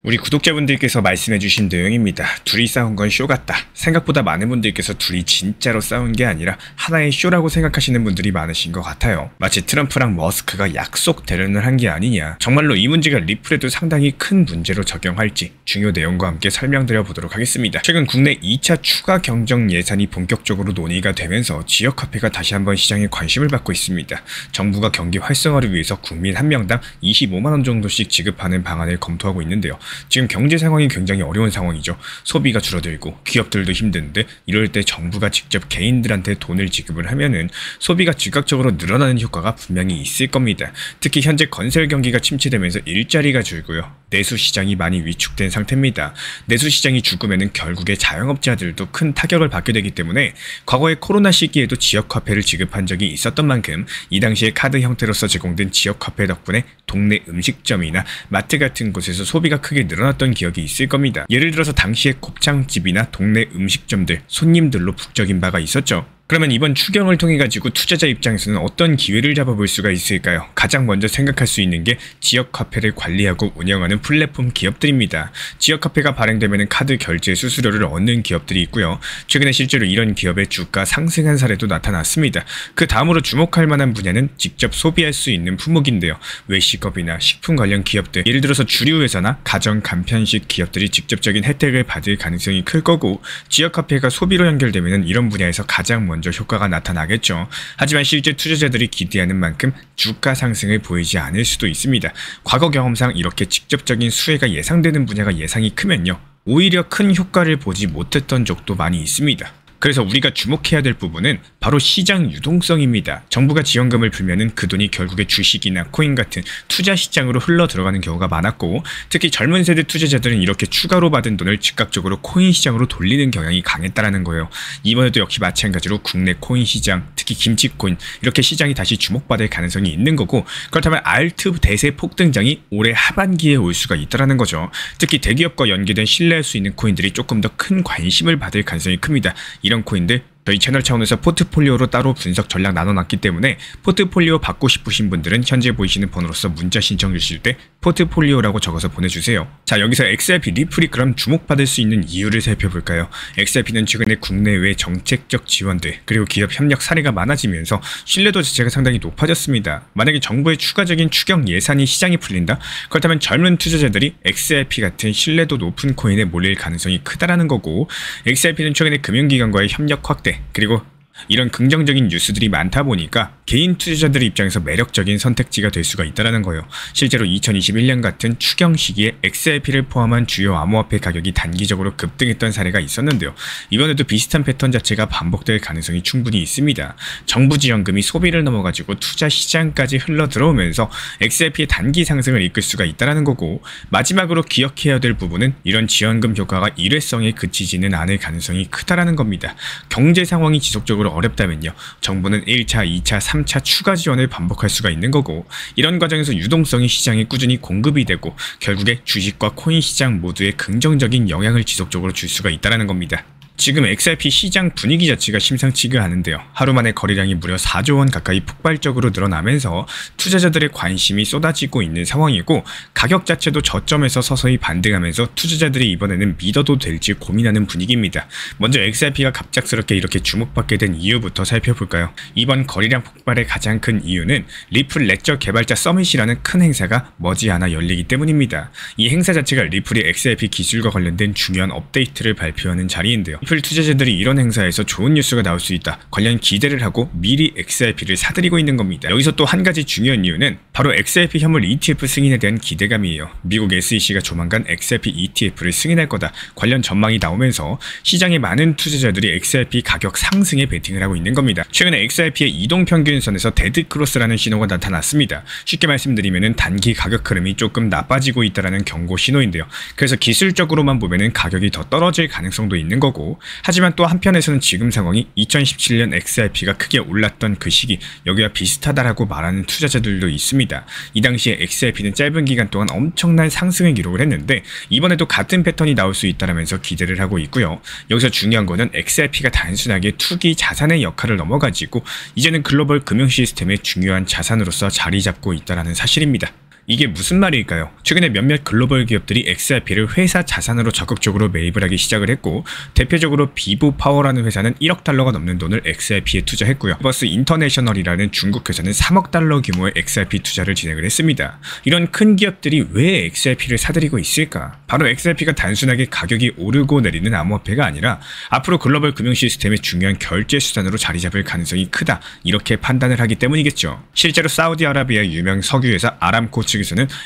우리 구독자분들께서 말씀해주신 내용입니다. 둘이 싸운 건 쇼 같다. 생각보다 많은 분들께서 둘이 진짜로 싸운 게 아니라 하나의 쇼라고 생각하시는 분들이 많으신 것 같아요. 마치 트럼프랑 머스크가 약속 대련을 한 게 아니냐. 정말로 이 문제가 리플에도 상당히 큰 문제로 적용할지 중요 내용과 함께 설명드려 보도록 하겠습니다. 최근 국내 2차 추가 경정 예산이 본격적으로 논의가 되면서 지역화폐가 다시 한번 시장에 관심을 받고 있습니다. 정부가 경기 활성화를 위해서 국민 한 명당 25만원 정도씩 지급하는 방안을 검토하고 있는데요. 지금 경제 상황이 굉장히 어려운 상황이죠. 소비가 줄어들고 기업들도 힘든데 이럴 때 정부가 직접 개인들한테 돈을 지급을 하면은 소비가 즉각적으로 늘어나는 효과가 분명히 있을 겁니다. 특히 현재 건설 경기가 침체되면서 일자리가 줄고요. 내수 시장이 많이 위축된 상태입니다. 내수 시장이 죽으면은 결국에 자영업자들도 큰 타격을 받게 되기 때문에 과거의 코로나 시기에도 지역화폐를 지급한 적이 있었던 만큼 이 당시에 카드 형태로서 제공된 지역화폐 덕분에 동네 음식점이나 마트 같은 곳에서 소비가 크게 늘어났던 기억이 있을 겁니다. 예를 들어서 당시에 곱창집이나 동네 음식점들, 손님들로 북적인 바가 있었죠. 그러면 이번 추경을 통해 가지고 투자자 입장에서는 어떤 기회를 잡아볼 수가 있을까요? 가장 먼저 생각할 수 있는 게 지역화폐를 관리하고 운영하는 플랫폼 기업들입니다. 지역화폐가 발행되면 카드 결제 수수료를 얻는 기업들이 있고요. 최근에 실제로 이런 기업의 주가 상승한 사례도 나타났습니다. 그 다음으로 주목할 만한 분야는 직접 소비할 수 있는 품목인데요. 외식업이나 식품 관련 기업들, 예를 들어서 주류회사나 가정 간편식 기업들이 직접적인 혜택을 받을 가능성이 클 거고, 지역화폐가 소비로 연결되면 이런 분야에서 가장 먼저 효과가 나타나겠죠. 하지만 실제 투자자들이 기대하는 만큼 주가 상승을 보이지 않을 수도 있습니다. 과거 경험상 이렇게 직접적인 수혜가 예상되는 분야가 예상이 크면요, 오히려 큰 효과를 보지 못했던 적도 많이 있습니다. 그래서 우리가 주목해야 될 부분은 바로 시장 유동성입니다. 정부가 지원금을 풀면은 그 돈이 결국에 주식이나 코인 같은 투자 시장으로 흘러 들어가는 경우가 많았고, 특히 젊은 세대 투자자들은 이렇게 추가로 받은 돈을 즉각적으로 코인 시장으로 돌리는 경향이 강했다라는 거예요. 이번에도 역시 마찬가지로 국내 코인 시장, 특히 김치코인, 이렇게 시장이 다시 주목받을 가능성이 있는 거고, 그렇다면 알트 대세 폭등장이 올해 하반기에 올 수가 있다라는 거죠. 특히 대기업과 연계된 신뢰할 수 있는 코인들이 조금 더 큰 관심을 받을 가능성이 큽니다. 이런 코인들 저희 채널 차원에서 포트폴리오로 따로 분석 전략 나눠놨기 때문에 포트폴리오 받고 싶으신 분들은 현재 보이시는 번호로서 문자 신청 주실 때 포트폴리오라고 적어서 보내주세요. 자, 여기서 XRP 리플이 그럼 주목받을 수 있는 이유를 살펴볼까요? XRP는 최근에 국내외 정책적 지원들 그리고 기업 협력 사례가 많아지면서 신뢰도 자체가 상당히 높아졌습니다. 만약에 정부의 추가적인 추경 예산이 시장에 풀린다? 그렇다면 젊은 투자자들이 XRP 같은 신뢰도 높은 코인에 몰릴 가능성이 크다라는 거고, XRP는 최근에 금융기관과의 협력 확대 그리고 이런 긍정적인 뉴스들이 많다 보니까 개인 투자자들의 입장에서 매력적인 선택지가 될 수가 있다는 거예요. 실제로 2021년 같은 추경 시기에 XRP를 포함한 주요 암호화폐 가격이 단기적으로 급등했던 사례가 있었는데요. 이번에도 비슷한 패턴 자체가 반복될 가능성이 충분히 있습니다. 정부 지원금이 소비를 넘어가지고 투자 시장까지 흘러 들어오면서 XRP의 단기 상승을 이끌 수가 있다는 거고, 마지막으로 기억해야 될 부분은 이런 지원금 효과가 일회성에 그치지는 않을 가능성이 크다라는 겁니다. 경제 상황이 지속적으로 어렵다면요, 정부는 1차, 2차, 3차 추가 지원을 반복할 수가 있는 거고, 이런 과정에서 유동성이 시장에 꾸준히 공급이 되고 결국에 주식과 코인 시장 모두에 긍정적인 영향을 지속적으로 줄 수가 있다는 겁니다. 지금 XRP 시장 분위기 자체가 심상치가 않은데요. 하루 만에 거래량이 무려 4조 원 가까이 폭발적으로 늘어나면서 투자자들의 관심이 쏟아지고 있는 상황이고, 가격 자체도 저점에서 서서히 반등하면서 투자자들이 이번에는 믿어도 될지 고민하는 분위기입니다. 먼저 XRP가 갑작스럽게 이렇게 주목받게 된 이유부터 살펴볼까요? 이번 거래량 폭발의 가장 큰 이유는 리플 레저 개발자 서밋이라는 큰 행사가 머지않아 열리기 때문입니다. 이 행사 자체가 리플이 XRP 기술과 관련된 중요한 업데이트를 발표하는 자리인데요. 리플 투자자들이 이런 행사에서 좋은 뉴스가 나올 수 있다, 관련 기대를 하고 미리 XRP를 사들이고 있는 겁니다. 여기서 또 한 가지 중요한 이유는 바로 XRP 현물 ETF 승인에 대한 기대감이에요. 미국 SEC가 조만간 XRP ETF를 승인할 거다, 관련 전망이 나오면서 시장의 많은 투자자들이 XRP 가격 상승에 베팅을 하고 있는 겁니다. 최근에 XRP의 이동평균선에서 데드크로스라는 신호가 나타났습니다. 쉽게 말씀드리면 단기 가격 흐름이 조금 나빠지고 있다는 경고 신호인데요. 그래서 기술적으로만 보면 가격이 더 떨어질 가능성도 있는 거고, 하지만 또 한편에서는 지금 상황이 2017년 XRP가 크게 올랐던 그 시기, 여기와 비슷하다라고 말하는 투자자들도 있습니다. 이 당시에 XRP는 짧은 기간 동안 엄청난 상승을 기록을 했는데 이번에도 같은 패턴이 나올 수 있다면서 기대를 하고 있고요. 여기서 중요한 거는 XRP가 단순하게 투기 자산의 역할을 넘어가지고 이제는 글로벌 금융 시스템의 중요한 자산으로서 자리 잡고 있다는 사실입니다. 이게 무슨 말일까요? 최근에 몇몇 글로벌 기업들이 XRP를 회사 자산으로 적극적으로 매입을 하기 시작을 했고, 대표적으로 비보파워라는 회사는 1억 달러가 넘는 돈을 XRP에 투자했고요. 버스 인터내셔널이라는 중국 회사는 3억 달러 규모의 XRP 투자를 진행을 했습니다. 이런 큰 기업들이 왜 XRP를 사들이고 있을까? 바로 XRP가 단순하게 가격이 오르고 내리는 암호화폐가 아니라 앞으로 글로벌 금융 시스템의 중요한 결제 수단으로 자리 잡을 가능성이 크다, 이렇게 판단을 하기 때문이겠죠. 실제로 사우디아라비아 유명 석유회사 아람코 측에서는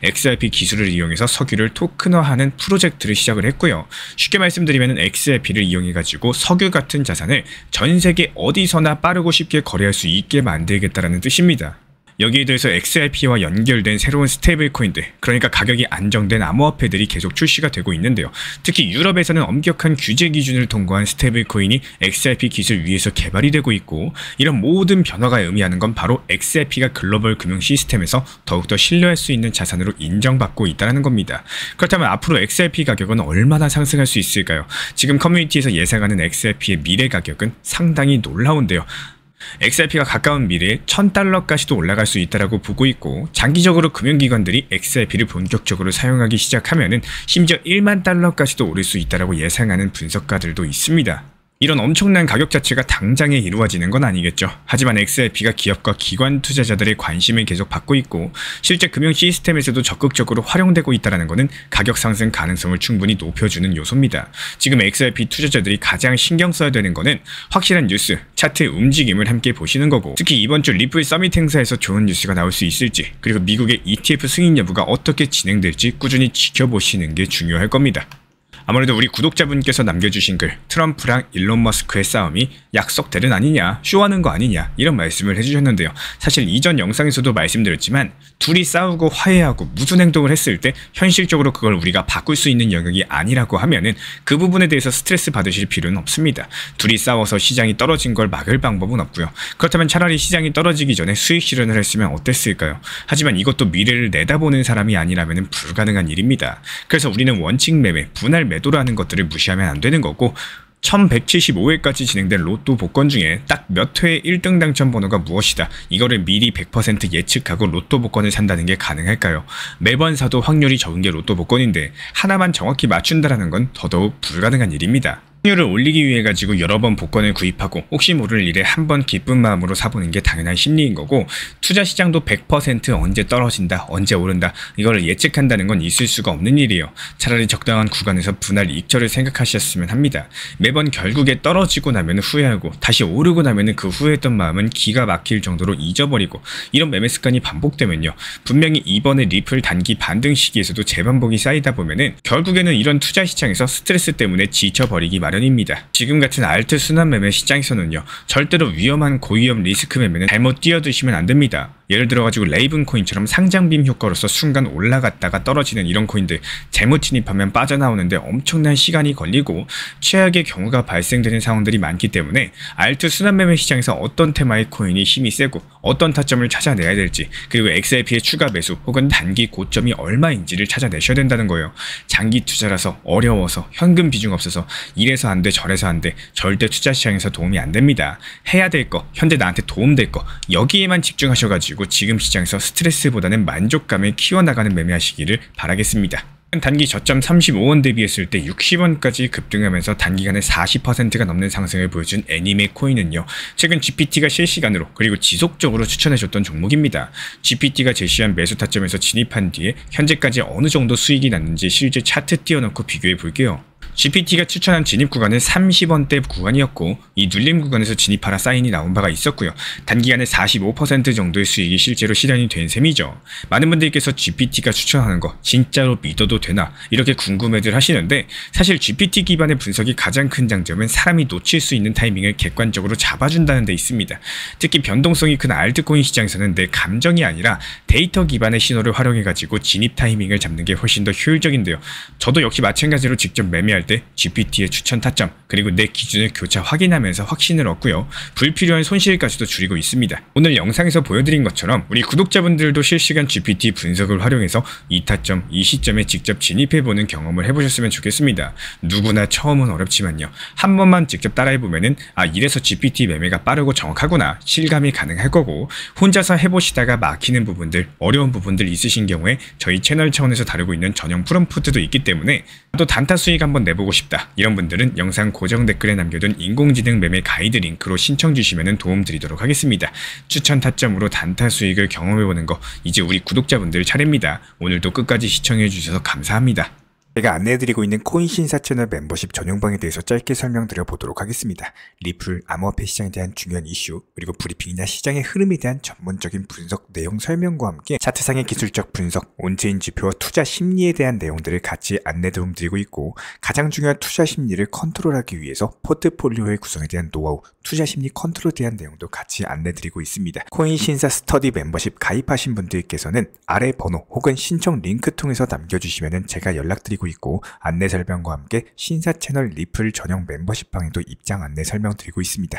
XRP 기술을 이용해서 석유를 토큰화하는 프로젝트를 시작을 했고요. 쉽게 말씀드리면 XRP를 이용해가지고 석유 같은 자산을 전 세계 어디서나 빠르고 쉽게 거래할 수 있게 만들겠다라는 뜻입니다. 여기에 대해서 XRP와 연결된 새로운 스테이블 코인들, 그러니까 가격이 안정된 암호화폐들이 계속 출시가 되고 있는데요. 특히 유럽에서는 엄격한 규제 기준을 통과한 스테이블 코인이 XRP 기술 위에서 개발이 되고 있고, 이런 모든 변화가 의미하는 건 바로 XRP가 글로벌 금융 시스템에서 더욱더 신뢰할 수 있는 자산으로 인정받고 있다는 겁니다. 그렇다면 앞으로 XRP 가격은 얼마나 상승할 수 있을까요? 지금 커뮤니티에서 예상하는 XRP의 미래 가격은 상당히 놀라운데요. XRP가 가까운 미래에 1000달러까지도 올라갈 수 있다고 보고 있고, 장기적으로 금융기관들이 XRP를 본격적으로 사용하기 시작하면은 심지어 1만 달러까지도 오를 수 있다고 예상하는 분석가들도 있습니다. 이런 엄청난 가격 자체가 당장에 이루어지는 건 아니겠죠. 하지만 XRP가 기업과 기관 투자자들의 관심을 계속 받고 있고, 실제 금융 시스템에서도 적극적으로 활용되고 있다는 것은 가격 상승 가능성을 충분히 높여주는 요소입니다. 지금 XRP 투자자들이 가장 신경 써야 되는 것은 확실한 뉴스, 차트의 움직임을 함께 보시는 거고, 특히 이번 주 리플 서밋 행사에서 좋은 뉴스가 나올 수 있을지, 그리고 미국의 ETF 승인 여부가 어떻게 진행될지 꾸준히 지켜보시는 게 중요할 겁니다. 아무래도 우리 구독자분께서 남겨주신 글, 트럼프랑 일론 머스크의 싸움이 약속대는 아니냐, 쇼하는 거 아니냐, 이런 말씀을 해주셨는데요. 사실 이전 영상에서도 말씀드렸지만 둘이 싸우고 화해하고 무슨 행동을 했을 때 현실적으로 그걸 우리가 바꿀 수 있는 영역이 아니라고 하면은 그 부분에 대해서 스트레스 받으실 필요는 없습니다. 둘이 싸워서 시장이 떨어진 걸 막을 방법은 없고요. 그렇다면 차라리 시장이 떨어지기 전에 수익 실현을 했으면 어땠을까요? 하지만 이것도 미래를 내다보는 사람이 아니라면 불가능한 일입니다. 그래서 우리는 원칙 매매, 분할 매도라는 것들을 무시하면 안 되는 거고, 1175회까지 진행된 로또 복권 중에 딱 몇 회의 1등 당첨 번호가 무엇이다, 이거를 미리 100% 예측하고 로또 복권을 산다는 게 가능할까요? 매번 사도 확률이 적은 게 로또 복권인데 하나만 정확히 맞춘다는 건 더더욱 불가능한 일입니다. 확률을 올리기 위해 가지고 여러 번 복권을 구입하고 혹시 모를 일에 한 번 기쁜 마음으로 사보는 게 당연한 심리인 거고, 투자 시장도 100% 언제 떨어진다, 언제 오른다, 이걸 예측한다는 건 있을 수가 없는 일이에요. 차라리 적당한 구간에서 분할 이익처를 생각하셨으면 합니다. 매번 결국에 떨어지고 나면 후회하고 다시 오르고 나면 그 후회했던 마음은 기가 막힐 정도로 잊어버리고, 이런 매매 습관이 반복되면요, 분명히 이번에 리플 단기 반등 시기에서도 재반복이 쌓이다 보면은 결국에는 이런 투자 시장에서 스트레스 때문에 지쳐버리기 마련입니다. 지금 같은 알트 순환 매매 시장에서는요, 절대로 위험한 고위험 리스크 매매는 잘못 뛰어드시면 안 됩니다. 예를 들어가지고 레이븐 코인처럼 상장빔 효과로서 순간 올라갔다가 떨어지는 이런 코인들 잘못 진입하면 빠져나오는데 엄청난 시간이 걸리고 최악의 경우가 발생되는 상황들이 많기 때문에 알트 순환 매매 시장에서 어떤 테마의 코인이 힘이 세고 어떤 타점을 찾아내야 될지, 그리고 XRP의 추가 매수 혹은 단기 고점이 얼마인지를 찾아내셔야 된다는 거예요. 장기 투자라서 어려워서 현금 비중 없어서 이래서 안 돼 저래서 안 돼, 절대 투자 시장에서 도움이 안 됩니다. 해야 될 거, 현재 나한테 도움될 거, 여기에만 집중하셔가지고 지금 시장에서 스트레스보다는 만족감을 키워나가는 매매하시기를 바라겠습니다. 단기 저점 35원 대비했을 때 60원까지 급등하면서 단기간에 40%가 넘는 상승을 보여준 애니메 코인은요, 최근 GPT가 실시간으로 그리고 지속적으로 추천해줬던 종목입니다. GPT가 제시한 매수 타점에서 진입한 뒤에 현재까지 어느 정도 수익이 났는지 실제 차트 띄워놓고 비교해 볼게요. GPT가 추천한 진입 구간은 30원대 구간이었고, 이 눌림 구간에서 진입하라 사인이 나온 바가 있었고요. 단기간에 45% 정도의 수익이 실제로 실현이 된 셈이죠. 많은 분들께서 GPT가 추천하는 거 진짜로 믿어도 되나, 이렇게 궁금해들 하시는데, 사실 GPT 기반의 분석이 가장 큰 장점은 사람이 놓칠 수 있는 타이밍을 객관적으로 잡아준다는 데 있습니다. 특히 변동성이 큰 알트코인 시장에서는 내 감정이 아니라 데이터 기반의 신호를 활용해가지고 진입 타이밍을 잡는 게 훨씬 더 효율적인데요. 저도 역시 마찬가지로 직접 매매할 때 GPT의 추천 타점 그리고 내 기준을 교차 확인하면서 확신을 얻고요. 불필요한 손실까지도 줄이고 있습니다. 오늘 영상에서 보여드린 것처럼 우리 구독자분들도 실시간 GPT 분석을 활용해서 이 타점, 이 시점에 직접 진입해보는 경험을 해보셨으면 좋겠습니다. 누구나 처음은 어렵지만요. 한 번만 직접 따라해보면은 이래서 GPT 매매가 빠르고 정확하구나 실감이 가능할 거고, 혼자서 해보시다가 막히는 부분들, 어려운 부분들 있으신 경우에 저희 채널 차원에서 다루고 있는 전용 프롬프트도 있기 때문에 또 단타 수익 한번 내보고 싶다 이런 분들은 영상 고정 댓글에 남겨둔 인공지능 매매 가이드 링크로 신청 주시면 도움 드리도록 하겠습니다. 추천 타점으로 단타 수익을 경험해보는 거 이제 우리 구독자분들 차례입니다. 오늘도 끝까지 시청해주셔서 감사합니다. 제가 안내해드리고 있는 코인 신사 채널 멤버십 전용방에 대해서 짧게 설명드려 보도록 하겠습니다. 리플, 암호화폐 시장에 대한 중요한 이슈, 그리고 브리핑이나 시장의 흐름에 대한 전문적인 분석 내용 설명과 함께 차트상의 기술적 분석, 온체인 지표와 투자 심리에 대한 내용들을 같이 안내 도움 드리고 있고, 가장 중요한 투자 심리를 컨트롤하기 위해서 포트폴리오의 구성에 대한 노하우, 투자 심리 컨트롤에 대한 내용도 같이 안내 드리고 있습니다. 코인 신사 스터디 멤버십 가입하신 분들께서는 아래 번호 혹은 신청 링크 통해서 남겨주시면 제가 연락드리고 있고, 안내 설명과 함께 신사 채널 리플 전용 멤버십 방에도 입장 안내 설명드리고 있습니다.